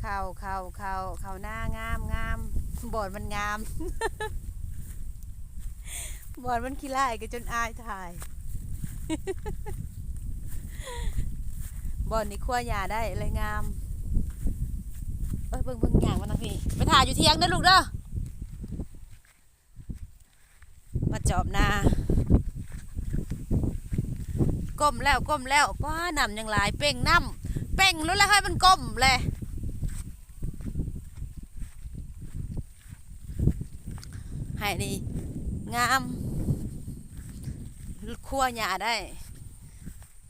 ข่าวหน้างามงามบอนมันงาม บอนมันขี้ไล่ก็จนอายถ่ายบอนนี่ขั้วหญ้าได้เลยงามเบิ่งหญ้ามันนะพี่ไปถ่ายอยู่เที่ยงเด้อลูกเด้อมาจอบนาก้มแล้วป้าน้ำยังหลายเป่งน้ำเป่งรู้แล้วให้มันก้มเลยให้นี่งามขั้วหญ้าได้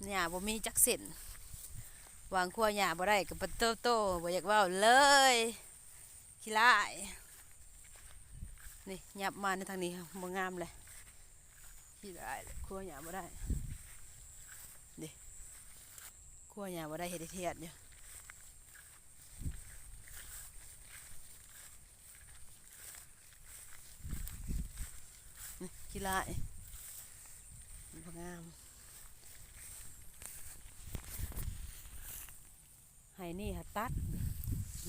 หญ้าบ่มีจักเส้นวางขั้วหญ้าบ่ได้กับปะโตบ่อยากเว้าเลยขี้ร้ายนี่หยับมาในทางนี้บ่งามเลยขี้ร้ายขั้วหญ้าบ่ได้ดิขั้วหญ้าบ่ได้เฮ็ดให้เทียดอยู่นี่ขี้ร้ายบ่งามให้นี่ค่ะตัด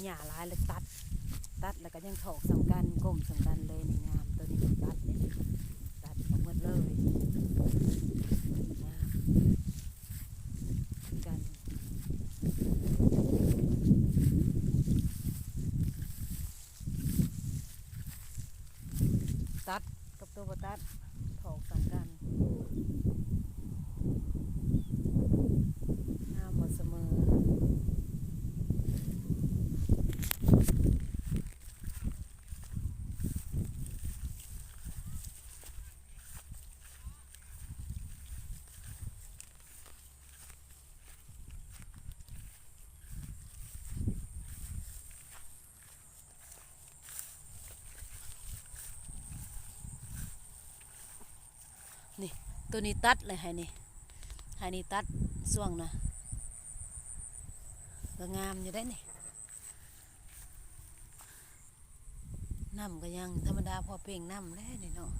หญ้าหลายเลยตัดแล้วก็ยังถอกสำคัญก้มสำคัญเลยนี่งามตัวนี้ตัดเนี่ยตัดออกหมดเลยงามกันตัดกับตัวบ่ตัดถอกสำคัญงามหมดเสมอนี่ตัวนี้ตัดเลยให้นี่ตัดส่วงนะก็งามอยู่ได้นี่น้ำก็ยังธรรมดาพอเป่งน้ำแล้วนี่เนาะ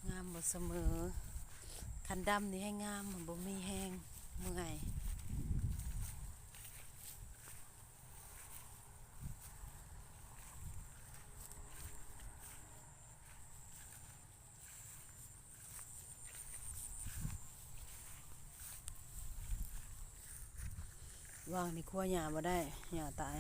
งามหมดเสมอคันดำนี่ให้งามบ่มีแห้งเมื่อยว่างนี่ขั้วหญ้าบ่ได้หญ้าตาย